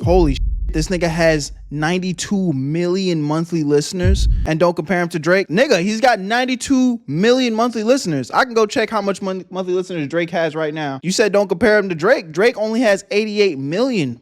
Holy shit. This nigga has 92 million monthly listeners, and don't compare him to Drake. Nigga, he's got 92 million monthly listeners. I can go check how much monthly listeners Drake has right now. You said don't compare him to Drake. Drake only has 88 million.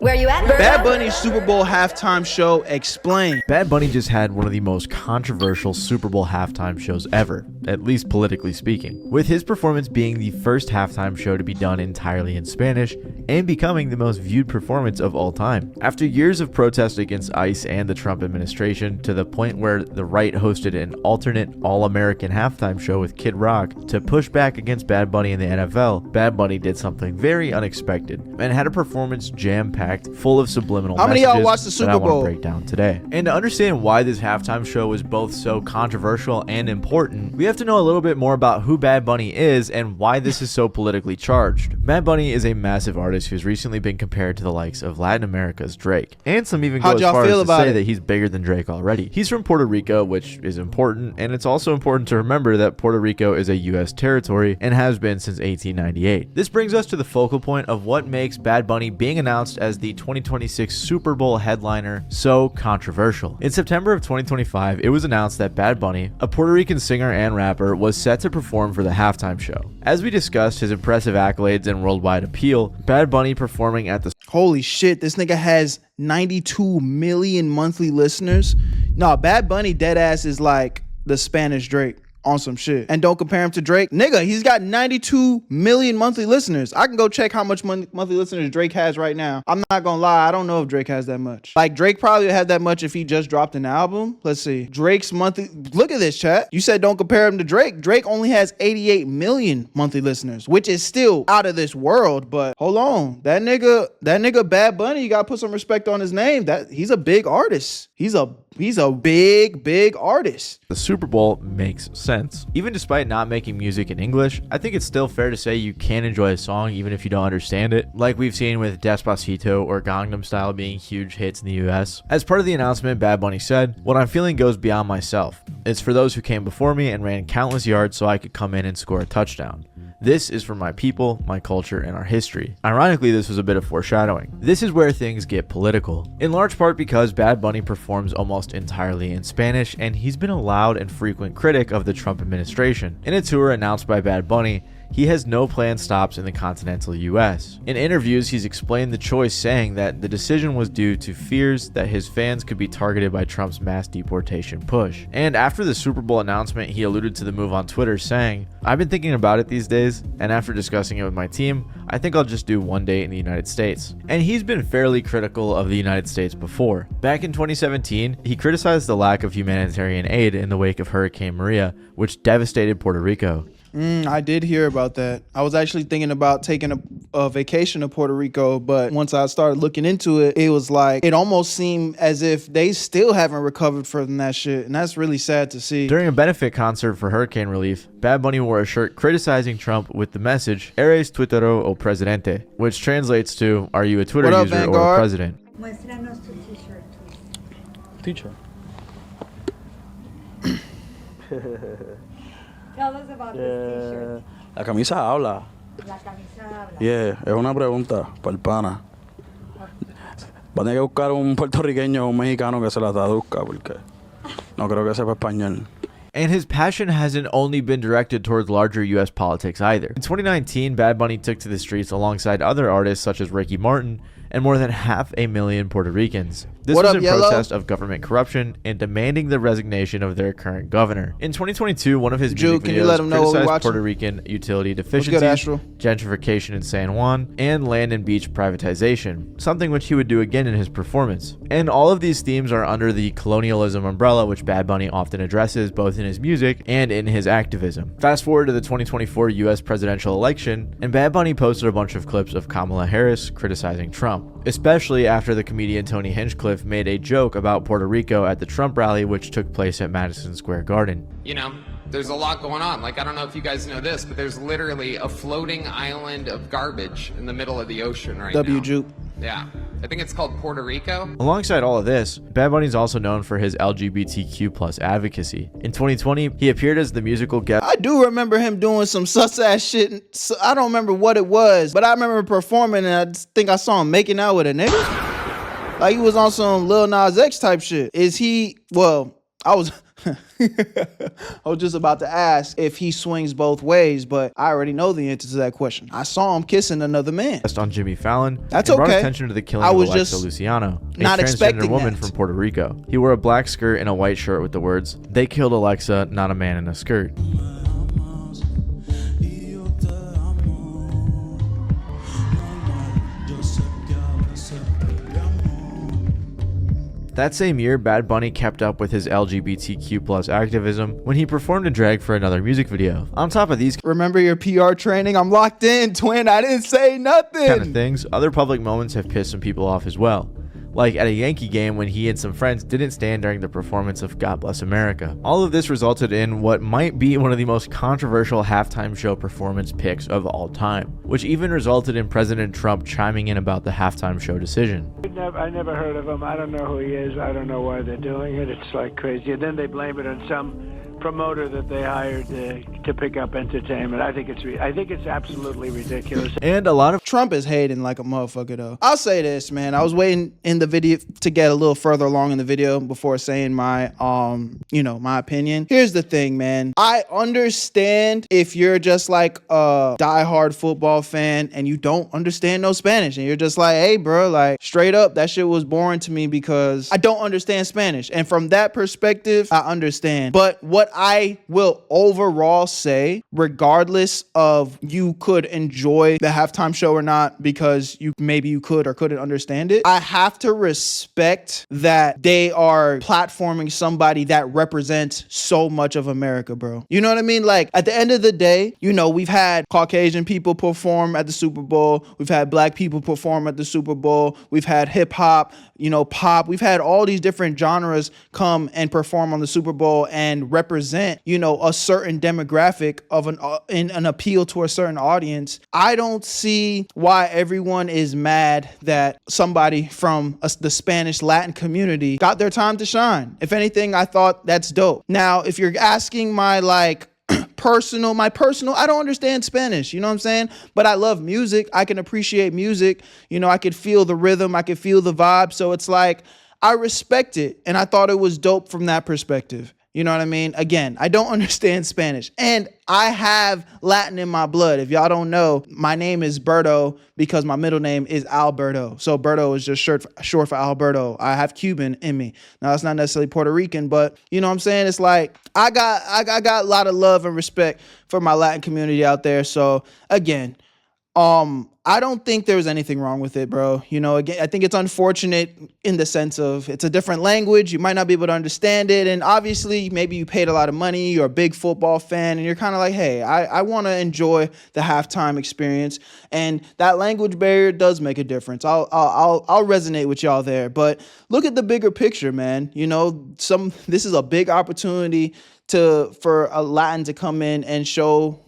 Where you at, Berto? Bad Bunny's Super Bowl halftime show. Explain. Bad Bunny just had one of the most controversial Super Bowl halftime shows ever, at least politically speaking, with his performance being the first halftime show to be done entirely in Spanish and becoming the most viewed performance of all time. After years of protest against ICE and the Trump administration, to the point where the right hosted an alternate all-American halftime show with Kid Rock to push back against Bad Bunny in the NFL, Bad Bunny did something very unexpected and had a performance jam-packed full of subliminal How many of y'all watched the messages that I Super want Bowl? to break down today. And to understand why this halftime show was both so controversial and important, we have to know a little bit more about who Bad Bunny is and why this is so politically charged. Bad Bunny is a massive artist who's recently been compared to the likes of Latin America's Drake, and some even go as far as to say that he's bigger than Drake already. He's from Puerto Rico, which is important, and it's also important to remember that Puerto Rico is a U.S. territory and has been since 1898. This brings us to the focal point of what makes Bad Bunny being announced as the 2026 Super Bowl headliner so controversial. In September of 2025, it was announced that Bad Bunny, a Puerto Rican singer and rapper, was set to perform for the halftime show. As we discussed his impressive accolades and worldwide appeal, Bad Bunny performing at the Holy shit, this nigga has 92 million monthly listeners. No, Bad Bunny deadass is like the Spanish Drake on some shit. And don't compare him to Drake. Nigga, he's got 92 million monthly listeners. I can go check how much monthly listeners Drake has right now. I'm not gonna lie, I don't know if Drake has that much. Like, Drake probably would have that much if he just dropped an album. Let's see. Drake's monthly, look at this, chat. You said don't compare him to Drake. Drake only has 88 million monthly listeners, which is still out of this world. But hold on, that nigga Bad Bunny, you gotta put some respect on his name. That he's a big artist. He's a big artist. The Super Bowl makes sense. Even despite not making music in English, I think it's still fair to say you can enjoy a song even if you don't understand it, like we've seen with Despacito or Gangnam Style being huge hits in the US. As part of the announcement, Bad Bunny said, "What I'm feeling goes beyond myself. It's for those who came before me and ran countless yards so I could come in and score a touchdown. This is for my people, my culture, and our history." Ironically, this was a bit of foreshadowing. This is where things get political, in large part because Bad Bunny performs almost entirely in Spanish, and he's been a loud and frequent critic of the Trump administration. In a tour announced by Bad Bunny, he has no planned stops in the continental US. In interviews, he's explained the choice, saying that the decision was due to fears that his fans could be targeted by Trump's mass deportation push. And after the Super Bowl announcement, he alluded to the move on Twitter, saying, "I've been thinking about it these days, and after discussing it with my team, I think I'll just do one day in the United States." And he's been fairly critical of the United States before. Back in 2017, he criticized the lack of humanitarian aid in the wake of Hurricane Maria, which devastated Puerto Rico. I did hear about that. I was actually thinking about taking a vacation to Puerto Rico, but once I started looking into it, it was like, it almost seemed as if they still haven't recovered from that shit, and that's really sad to see. During a benefit concert for hurricane relief, Bad Bunny wore a shirt criticizing Trump with the message, "Eres tuitero o presidente," which translates to, "Are you a Twitter user Vanguard? or a president?" Muéstranos tu t-shirt, please. Teacher. Tell us about this t-shirt. La camisa habla. La camisa habla. Yeah, es una pregunta para el pana. Va a tener que buscar un puertorriqueño o un mexicano que se la traduzca porque no creo que sepa español. And his passion hasn't only been directed towards larger US politics either. In 2019, Bad Bunny took to the streets alongside other artists such as Ricky Martin and more than 500,000 Puerto Ricans. This was in protest of government corruption and demanding the resignation of their current governor. In 2022, one of his music videos criticized Puerto Rican utility deficiencies, gentrification in San Juan, and land and beach privatization, something which he would do again in his performance. And all of these themes are under the colonialism umbrella, which Bad Bunny often addresses both in his music and in his activism. Fast forward to the 2024 US presidential election, and Bad Bunny posted a bunch of clips of Kamala Harris criticizing Trump, especially after the comedian Tony Hinchcliffe made a joke about Puerto Rico at the Trump rally, which took place at Madison Square Garden. You know, there's a lot going on. Like, I don't know if you guys know this, but there's literally a floating island of garbage in the middle of the ocean right now. Juke. Yeah. I think it's called Puerto Rico. Alongside all of this, Bad Bunny is also known for his LGBTQ plus advocacy. In 2020, he appeared as the musical guest. I do remember him doing some sus ass shit. I don't remember what it was, but I remember performing, and I think I saw him making out with a nigga. Like he was on some Lil Nas X type shit. Is he? Well, I was just about to ask if he swings both ways, but I already know the answer to that question. I saw him kissing another man. On Jimmy Fallon. That's and brought okay. attention to the killing I of was Alexa just Luciano, a not transgender expecting woman that. from Puerto Rico. He wore a black skirt and a white shirt with the words, "They killed Alexa, not a man in a skirt." That same year, Bad Bunny kept up with his LGBTQ plus activism when he performed in drag for another music video. On top of these Remember your PR training? I'm locked in, twin. I didn't say nothing. kind of things, other public moments have pissed some people off as well. Like at a Yankee game when he and some friends didn't stand during the performance of God Bless America. All of this resulted in what might be one of the most controversial halftime show performance picks of all time, which even resulted in President Trump chiming in about the halftime show decision. I never heard of him. I don't know who he is. I don't know why they're doing it. It's like crazy. And then they blame it on some promoter that they hired to pick up entertainment. I think it's absolutely ridiculous. And a lot of Trump is hating like a motherfucker though. I'll say this, man. I was waiting in the video to get a little further along in the video before saying my my opinion. Here's the thing, man. I understand if you're just like a diehard football fan and you don't understand no Spanish and you're just like, hey bro, like straight up, that shit was boring to me because I don't understand Spanish. And from that perspective, I understand. But what I will overall say, regardless of you could enjoy the halftime show or not because you could or couldn't understand it, I have to respect that they are platforming somebody that represents so much of America, bro. You know what I mean? Like at the end of the day, we've had Caucasian people perform at the Super Bowl. We've had black people perform at the Super Bowl. We've had hip hop, pop. We've had all these different genres come and perform on the Super Bowl and represent, a certain demographic of an appeal to a certain audience. I don't see why everyone is mad that somebody from the Spanish Latin community got their time to shine. If anything, I thought that's dope. Now, if you're asking my personal, I don't understand Spanish, you know what I'm saying? But I love music. I can appreciate music. I could feel the rhythm. I could feel the vibe. So it's like, I respect it. And I thought it was dope from that perspective. You know what I mean? Again, I don't understand Spanish and I have Latin in my blood. If y'all don't know, my name is Berto because my middle name is Alberto. So Berto is just short for Alberto. I have Cuban in me. Now it's not necessarily Puerto Rican, but you know what I'm saying? It's like I got a lot of love and respect for my Latin community out there. So again, I don't think there's anything wrong with it, bro. Again, I think it's unfortunate in the sense of it's a different language. You might not be able to understand it. And obviously, maybe you paid a lot of money. You're a big football fan and you're kind of like, hey, I want to enjoy the halftime experience. And that language barrier does make a difference. I'll resonate with y'all there. But look at the bigger picture, man. This is a big opportunity for a Latin to come in and show,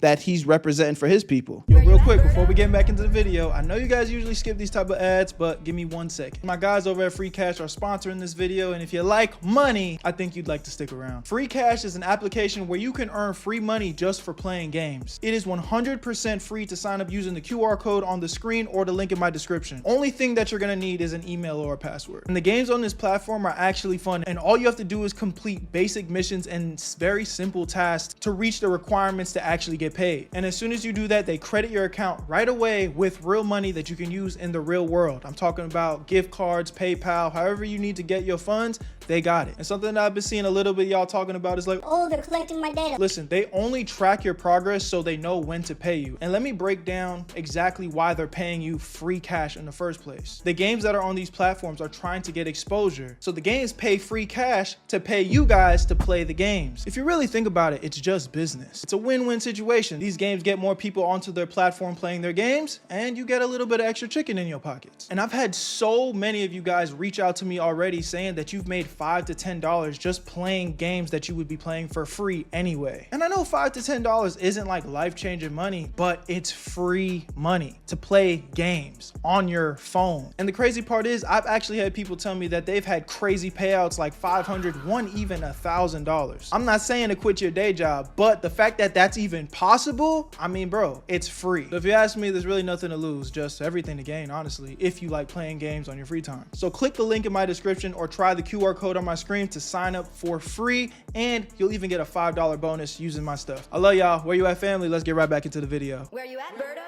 that he's representing for his people. Yo, real quick, before we get back into the video, I know you guys usually skip these type of ads, but give me 1 second. My guys over at Free Cash are sponsoring this video, and if you like money, I think you'd like to stick around. Free Cash is an application where you can earn free money just for playing games. It is 100% free to sign up using the QR code on the screen or the link in my description. Only thing that you're gonna need is an email or a password. And the games on this platform are actually fun, and all you have to do is complete basic missions and very simple tasks to reach the requirements to actually get paid. And as soon as you do that, they credit your account right away with real money that you can use in the real world. I'm talking about gift cards, PayPal, however you need to get your funds, they got it. And something that I've been seeing a little bit y'all talking about is like, oh, they're collecting my data. Listen, they only track your progress so they know when to pay you. And let me break down exactly why they're paying you free cash in the first place. The games that are on these platforms are trying to get exposure. So the games pay free cash to pay you guys to play the games. If you really think about it, it's just business. It's a win-win situation. situation. These games get more people onto their platform playing their games, and you get a little bit of extra chicken in your pockets. And I've had so many of you guys reach out to me already saying that you've made $5 to $10 just playing games that you would be playing for free anyway. And I know $5 to $10 isn't like life-changing money, but it's free money to play games on your phone. And the crazy part is, I've actually had people tell me that they've had crazy payouts like $500, one even $1,000. I'm not saying to quit your day job, but the fact that that's even possible, I mean, bro, it's free. So if you ask me, there's really nothing to lose, just everything to gain, honestly, if you like playing games on your free time. So click the link in my description or try the QR code on my screen to sign up for free, and you'll even get a $5 bonus using my stuff. I love y'all. Where you at, family? Let's get right back into the video. Where you at, Berto?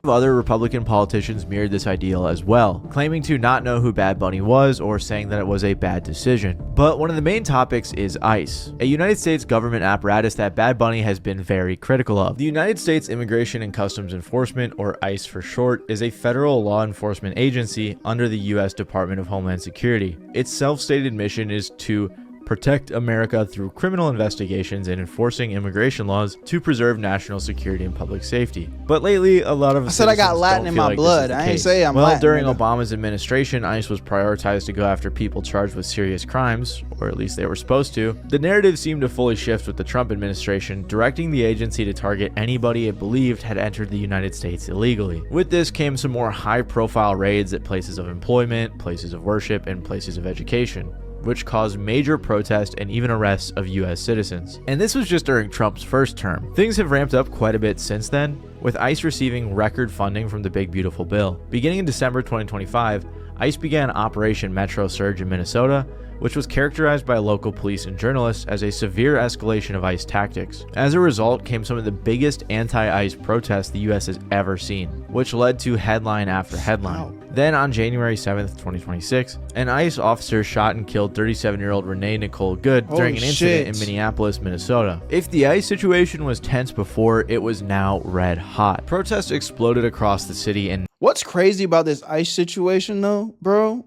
Other Republican politicians mirrored this ideal as well, claiming to not know who Bad Bunny was or saying that it was a bad decision. But one of the main topics is ICE, a United States government apparatus that Bad Bunny has been very critical of. The United States Immigration and Customs Enforcement, or ICE for short, is a federal law enforcement agency under the U.S. Department of Homeland Security. Its self-stated mission is to protect America through criminal investigations and enforcing immigration laws to preserve national security and public safety. But lately, a lot of I said I got Latin in my blood. I ain't say I'm Latin. During Obama's administration, ICE was prioritized to go after people charged with serious crimes, or at least they were supposed to. The narrative seemed to fully shift with the Trump administration, directing the agency to target anybody it believed had entered the United States illegally. With this came some more high-profile raids at places of employment, places of worship, and places of education, which caused major protest and even arrests of US citizens. And this was just during Trump's first term. Things have ramped up quite a bit since then, with ICE receiving record funding from the Big Beautiful Bill. Beginning in December 2025, ICE began Operation Metro Surge in Minnesota, which was characterized by local police and journalists as a severe escalation of ICE tactics. As a result came some of the biggest anti-ICE protests the US has ever seen, which led to headline after headline. Then on January 7th, 2026, an ICE officer shot and killed 37-year-old Renee Nicole Good during an incident in Minneapolis, Minnesota. If the ICE situation was tense before, it was now red hot. Protests exploded across the city, and what's crazy about this ICE situation though, bro,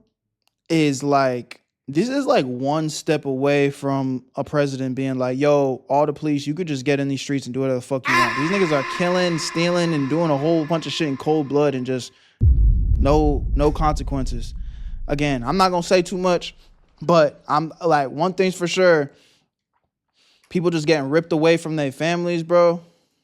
is like, this is like one step away from a president being like, yo, all the police, you could just get in these streets and do whatever the fuck you want. These niggas are killing, stealing, and doing a whole bunch of shit in cold blood and just no consequences. Again, I'm not gonna say too much, but I'm like, one thing's for sure, people just getting ripped away from their families, bro.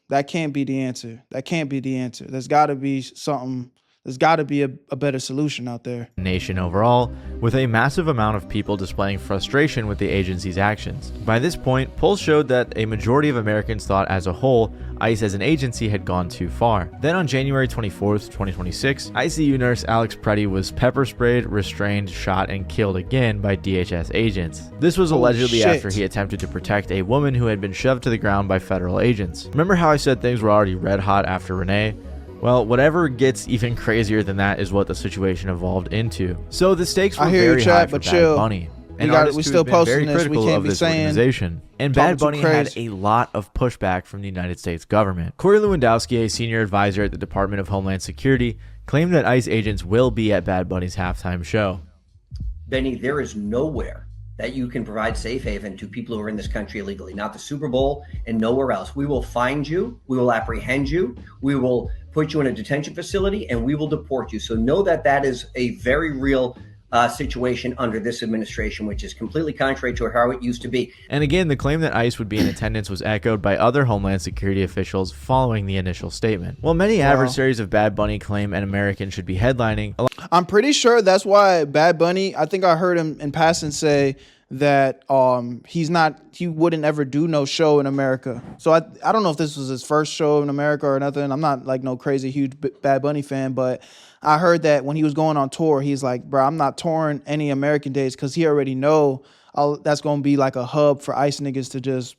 That can't be the answer. That can't be the answer. There's gotta be something. There's got to be a better solution out there. Nation overall, with a massive amount of people displaying frustration with the agency's actions. By this point, polls showed that a majority of Americans thought as a whole, ICE as an agency had gone too far. Then on January 24th, 2026, ICU nurse Alex Preddy was pepper sprayed, restrained, shot, and killed again by DHS agents. This was allegedly after he attempted to protect a woman who had been shoved to the ground by federal agents. Remember how I said things were already red hot after Renee? Well, whatever gets even crazier than that is what the situation evolved into. So the stakes were very high for Bad Bunny. We still posting this. We can't be saying organization. And Bad Bunny had a lot of pushback from the United States government. Corey Lewandowski, a senior advisor at the Department of Homeland Security, claimed that ICE agents will be at Bad Bunny's halftime show. Benny, there is nowhere that you can provide safe haven to people who are in this country illegally, not the Super Bowl and nowhere else. We will find you, we will apprehend you, we will put you in a detention facility, and we will deport you. So know that that is a very real situation under this administration, which is completely contrary to how it used to be. And again, the claim that ICE would be in attendance was echoed by other Homeland Security officials following the initial statement. While many adversaries of Bad Bunny claim an American should be headlining, I'm pretty sure that's why Bad Bunny, I think I heard him in passing say that he wouldn't ever do no show in America. So I don't know if this was his first show in America or nothing. I'm not like no crazy huge Bad Bunny fan, but I heard that when he was going on tour, he's like, bro, I'm not touring any American days because he already know that's going to be like a hub for ICE niggas to just,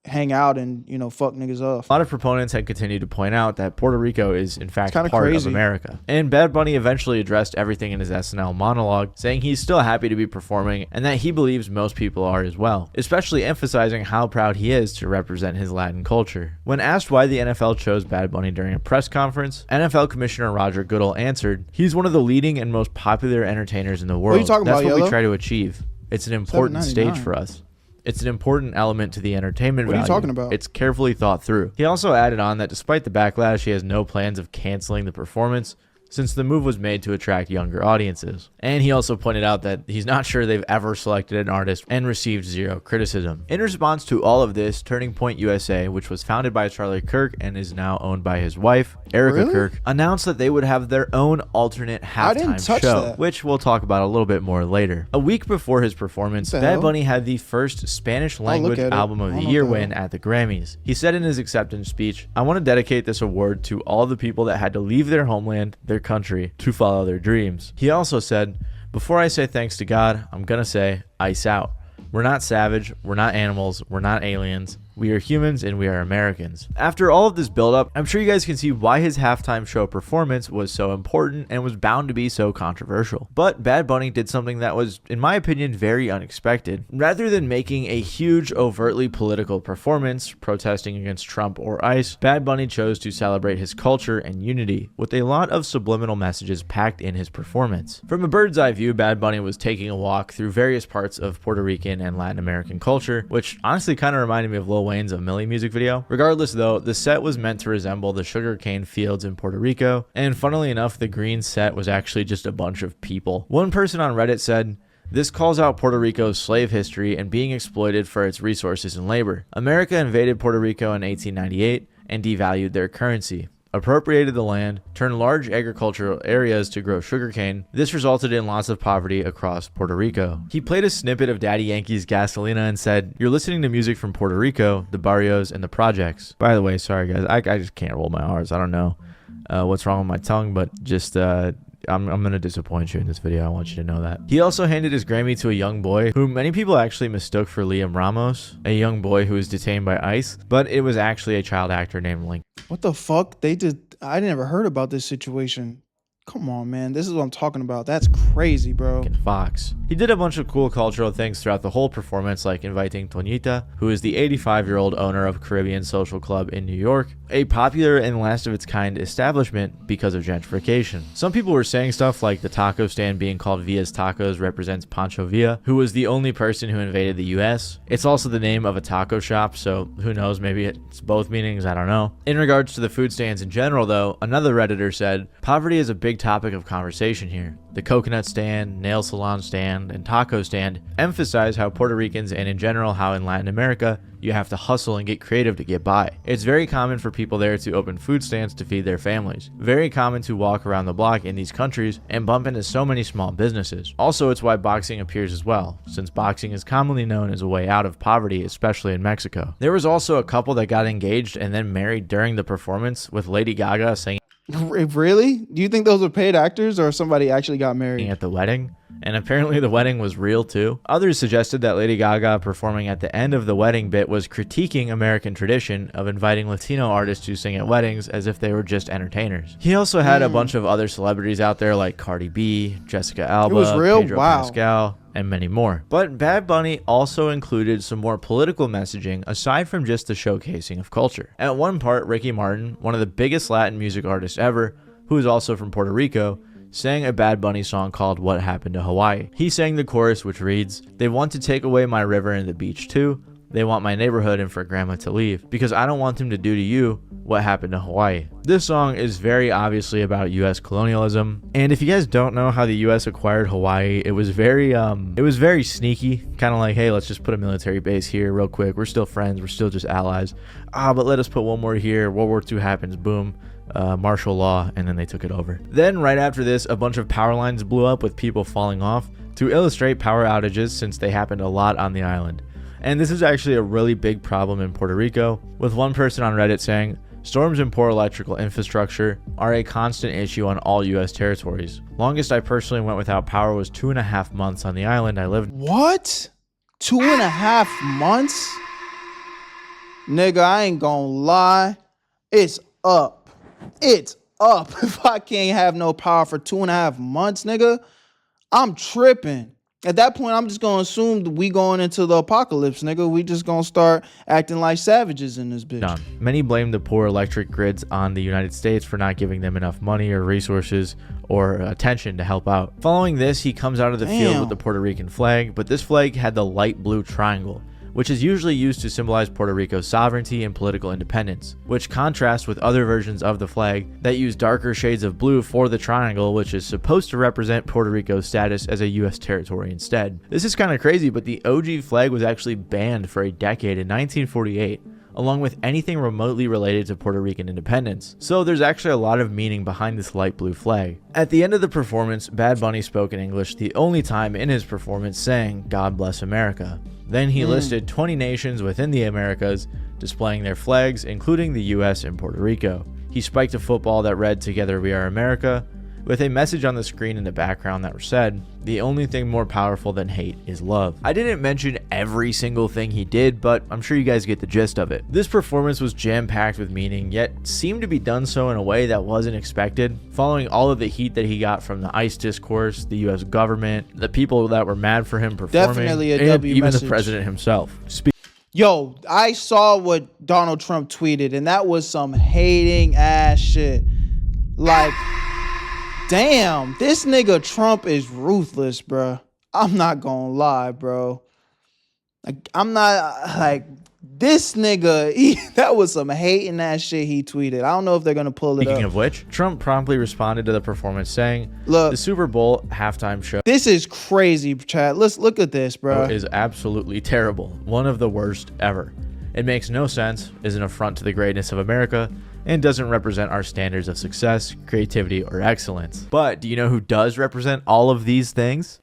hang out and, fuck niggas off. A lot of proponents had continued to point out that Puerto Rico is, in fact, part of America. And Bad Bunny eventually addressed everything in his SNL monologue, saying he's still happy to be performing and that he believes most people are as well, especially emphasizing how proud he is to represent his Latin culture. When asked why the NFL chose Bad Bunny during a press conference, NFL Commissioner Roger Goodell answered, "He's one of the leading and most popular entertainers in the world. What are you talking That's about, what Yellow? we try to achieve. It's an important stage for us. It's an important element to the entertainment What are value. you talking about? It's carefully thought through. He also added on that despite the backlash, he has no plans of canceling the performance, since the move was made to attract younger audiences. And he also pointed out that he's not sure they've ever selected an artist and received zero criticism. In response to all of this, Turning Point USA, which was founded by Charlie Kirk and is now owned by his wife, Erica Really? Kirk, announced that they would have their own alternate halftime show, that. which we'll talk about a little bit more later. A week before his performance, What the Bad hell? Bunny had the first Spanish language at it. album of I the don't year know. win at the Grammys. He said in his acceptance speech, "I want to dedicate this award to all the people that had to leave their homeland, their country, to follow their dreams." He also said, "Before I say thanks to God, I'm gonna say ice out. We're not savage, we're not animals, we're not aliens. We are humans and we are Americans." After all of this buildup, I'm sure you guys can see why his halftime show performance was so important and was bound to be so controversial. But Bad Bunny did something that was, in my opinion, very unexpected. Rather than making a huge, overtly political performance, protesting against Trump or ICE, Bad Bunny chose to celebrate his culture and unity, with a lot of subliminal messages packed in his performance. From a bird's eye view, Bad Bunny was taking a walk through various parts of Puerto Rican and Latin American culture, which honestly kind of reminded me of Lil Wayne's A Milli music video. Regardless though, the set was meant to resemble the sugarcane fields in Puerto Rico, and funnily enough, the green set was actually just a bunch of people. One person on Reddit said, "This calls out Puerto Rico's slave history and being exploited for its resources and labor. America invaded Puerto Rico in 1898 and devalued their currency, appropriated the land, turned large agricultural areas to grow sugarcane. This resulted in lots of poverty across Puerto Rico." He played a snippet of Daddy Yankee's Gasolina and said, "You're listening to music from Puerto Rico, the barrios, and the projects." By the way, sorry guys, I just can't roll my R's. I don't know what's wrong with my tongue, but just I'm gonna disappoint you in this video. I want you to know that. He also handed his Grammy to a young boy who many people actually mistook for Liam Ramos, a young boy who was detained by ICE, but it was actually a child actor named Link. What the fuck? They did. I never heard about this situation. Come on, man. This is what I'm talking about. That's crazy, bro. Fox. He did a bunch of cool cultural things throughout the whole performance, like inviting Tonita, who is the 85-year-old owner of Caribbean Social Club in New York, a popular and last of its kind establishment because of gentrification. Some people were saying stuff like the taco stand being called Villa's Tacos represents Pancho Villa, who was the only person who invaded the US. It's also the name of a taco shop, so who knows, maybe it's both meanings, I don't know. In regards to the food stands in general though, another Redditor said, "Poverty is a big topic of conversation here. The coconut stand, nail salon stand, and taco stand emphasize how Puerto Ricans and in general how in Latin America you have to hustle and get creative to get by. It's very common for people there to open food stands to feed their families. Very common to walk around the block in these countries and bump into so many small businesses. Also, it's why boxing appears as well, since boxing is commonly known as a way out of poverty, especially in Mexico." There was also a couple that got engaged and then married during the performance, with Lady Gaga singing Really? Do you think those were paid actors or somebody actually got married? at the wedding, and apparently the wedding was real too. Others suggested that Lady Gaga performing at the end of the wedding bit was critiquing American tradition of inviting Latino artists to sing at weddings as if they were just entertainers. He also had a bunch of other celebrities out there like Cardi B, Jessica Alba, It was real? Pedro Wow. Pascal, and many more. But Bad Bunny also included some more political messaging aside from just the showcasing of culture. At one part, Ricky Martin, one of the biggest Latin music artists ever, who is also from Puerto Rico, sang a Bad Bunny song called What Happened to Hawaii. He sang the chorus, which reads, "They want to take away my river and the beach too. They want my neighborhood and for grandma to leave, because I don't want them to do to you what happened to Hawaii." This song is very obviously about US colonialism, and if you guys don't know how the US acquired Hawaii, it was very sneaky, kind of like, hey, let's just put a military base here real quick. We're still friends, we're still just allies. But let us put one more here. World War II happens, boom. Martial law, and then they took it over. Then right after this, a bunch of power lines blew up with people falling off to illustrate power outages, since they happened a lot on the island. And this is actually a really big problem in Puerto Rico, with one person on Reddit saying, "Storms and poor electrical infrastructure are a constant issue on all US territories. Longest I personally went without power was 2.5 months on the island I lived." What? 2.5 months? Nigga, I ain't gonna lie. It's up. It's up. If I can't have no power for 2.5 months, nigga, I'm tripping. At that point, I'm just gonna assume that we going into the apocalypse, nigga. We just gonna start acting like savages in this bitch. Done. Many blame the poor electric grids on the United States for not giving them enough money or resources or attention to help out. Following this, he comes out of the field with the Puerto Rican flag, but this flag had the light blue triangle, which is usually used to symbolize Puerto Rico's sovereignty and political independence, which contrasts with other versions of the flag that use darker shades of blue for the triangle, which is supposed to represent Puerto Rico's status as a US territory instead. This is kind of crazy, but the OG flag was actually banned for a decade in 1948, along with anything remotely related to Puerto Rican independence. So there's actually a lot of meaning behind this light blue flag. At the end of the performance, Bad Bunny spoke in English the only time in his performance, saying, "God bless America." Then he listed 20 nations within the Americas displaying their flags, including the US and Puerto Rico. He spiked a football that read "Together We Are America," with a message on the screen in the background that said, "The only thing more powerful than hate is love." I didn't mention every single thing he did, but I'm sure you guys get the gist of it. This performance was jam-packed with meaning, yet seemed to be done so in a way that wasn't expected, following all of the heat that he got from the ICE discourse, the US government, the people that were mad for him performing, Definitely a and W even message. the president himself. Yo, I saw what Donald Trump tweeted, and that was some hating ass shit. Like, damn, this nigga Trump is ruthless, bro. I'm not gonna lie, bro. Like, I'm not like this nigga. That was some hating ass shit he tweeted. I don't know if they're gonna pull it Speaking up. of which, Trump promptly responded to the performance saying, Look, "The Super Bowl halftime show this is crazy, Chad. Let's look at this, bro. is absolutely terrible, one of the worst ever. It makes no sense, is an affront to the greatness of America, and doesn't represent our standards of success, creativity, or excellence." But do you know who does represent all of these things?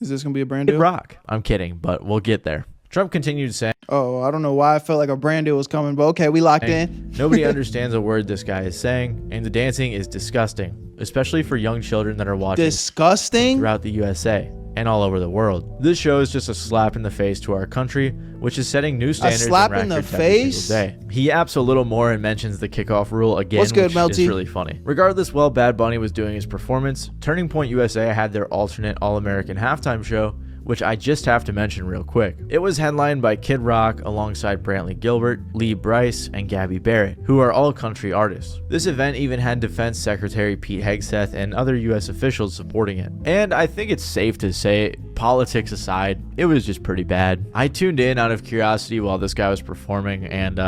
Is this gonna be a brand Kid deal? Rock. I'm kidding, but we'll get there. Trump continued saying, Oh, I don't know why I felt like a brand deal was coming, but okay, we locked in. "Nobody understands a word this guy is saying, and the dancing is disgusting, especially for young children that are watching Disgusting. throughout the USA and all over the world. This show is just a slap in the face to our country, which is setting new standards slap and in the records every face? single day." He yaps a little more and mentions the kickoff rule again, What's good, which Melty? is really funny. Regardless, while Bad Bunny was doing his performance, Turning Point USA had their alternate All-American halftime show, which I just have to mention real quick. It was headlined by Kid Rock alongside Brantley Gilbert, Lee Brice, and Gabby Barrett, who are all country artists. This event even had Defense Secretary Pete Hegseth and other US officials supporting it. And I think it's safe to say, politics aside, it was just pretty bad. I tuned in out of curiosity while this guy was performing, and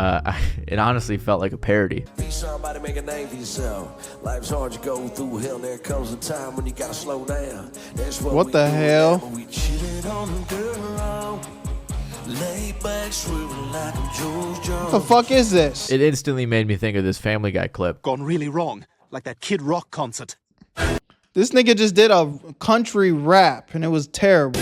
it honestly felt like a parody. Be somebody, make a name for yourself. Life's hard to go through hell. There comes a time when you gotta slow down. That's What we the do hell? now. We cheated on the girl. Lay back, swivel like a George What Jones. the fuck is this? It instantly made me think of this Family Guy clip. Gone really wrong, like that Kid Rock concert. This nigga just did a country rap, and it was terrible.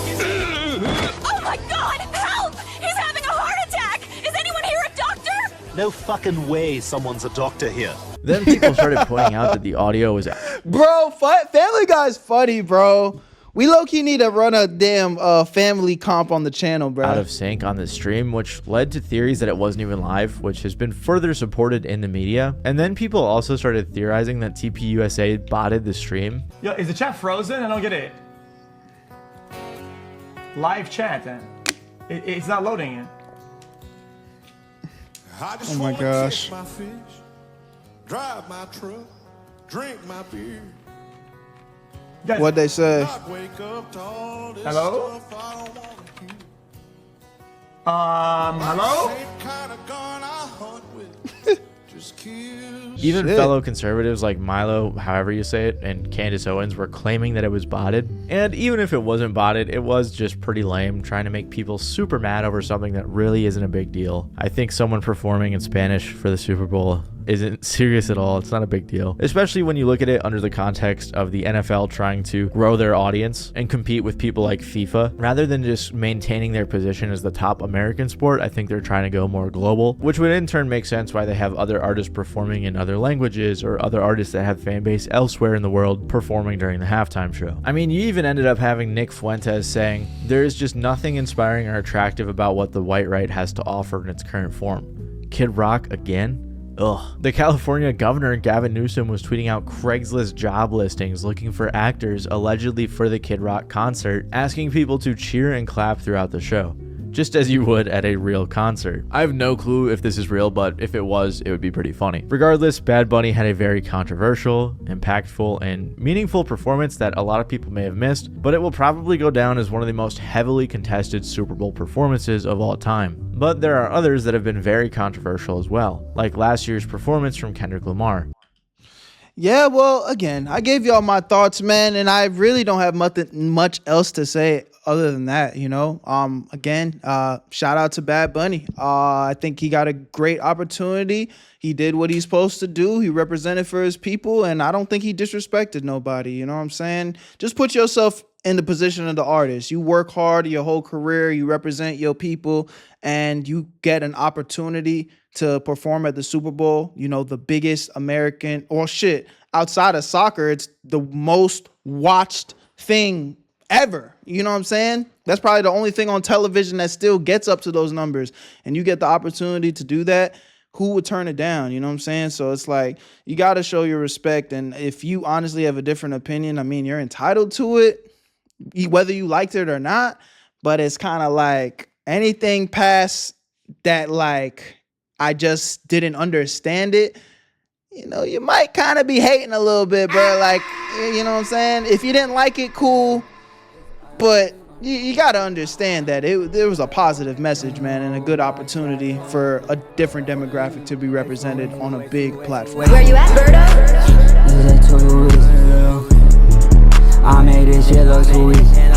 Oh my God! Help! He's having a heart attack! Is anyone here a doctor? No fucking way someone's a doctor here. Then people started pointing out that the audio was Bro, Family Guy's funny, bro. We low-key need to run a damn family comp on the channel, bro. out of sync on the stream, which led to theories that it wasn't even live, which has been further supported in the media. And then people also started theorizing that TPUSA botted the stream. Yo, is the chat frozen? I don't get it. Live chat. It's not loading it. Oh my gosh. My fish, drive my truck, drink my beer. Guys, What'd they say? Not wake up to all this Hello? stuff I don't wanna hear. Hello? Same kind of gun I hunt with. Just kill. Even Shit. fellow conservatives like Milo, however you say it, and Candace Owens were claiming that it was botted. And even if it wasn't botted, it was just pretty lame, trying to make people super mad over something that really isn't a big deal. I think someone performing in Spanish for the Super Bowl isn't serious at all. It's not a big deal, especially when you look at it under the context of the NFL trying to grow their audience and compete with people like FIFA. Rather than just maintaining their position as the top American sport, I think they're trying to go more global, which would in turn make sense why they have other artists performing in other languages or other artists that have fan base elsewhere in the world performing during the halftime show. I mean, you even ended up having Nick Fuentes saying, "There is just nothing inspiring or attractive about what the white right has to offer in its current form." Kid Rock again? Ugh. The California governor, Gavin Newsom, was tweeting out Craigslist job listings looking for actors allegedly for the Kid Rock concert, asking people to cheer and clap throughout the show. just as you would at a real concert. I have no clue if this is real, but if it was, it would be pretty funny. Regardless, Bad Bunny had a very controversial, impactful, and meaningful performance that a lot of people may have missed, but it will probably go down as one of the most heavily contested Super Bowl performances of all time. But there are others that have been very controversial as well, like last year's performance from Kendrick Lamar. Yeah, well, again, I gave y'all my thoughts, man, and I really don't have much else to say other than that, you know. Again, shout out to Bad Bunny. I think he got a great opportunity. He did what he's supposed to do. He represented for his people, and I don't think he disrespected nobody, you know what I'm saying? Just put yourself in the position of the artist. You work hard your whole career, you represent your people, and you get an opportunity to perform at the Super Bowl, you know, the biggest American, or shit, outside of soccer, it's the most watched thing ever. You know what I'm saying? That's probably the only thing on television that still gets up to those numbers. And you get the opportunity to do that. Who would turn it down? You know what I'm saying? So it's like, you got to show your respect. And if you honestly have a different opinion, I mean, you're entitled to it, whether you liked it or not. But it's kind of like anything past that, like, I just didn't understand it, you know, you might kind of be hating a little bit, bro. Like, you know what I'm saying? If you didn't like it, cool. But you got to understand that there was a positive message, man, and a good opportunity for a different demographic to be represented on a big platform. Where you at, Berto? I made this shit look sweet.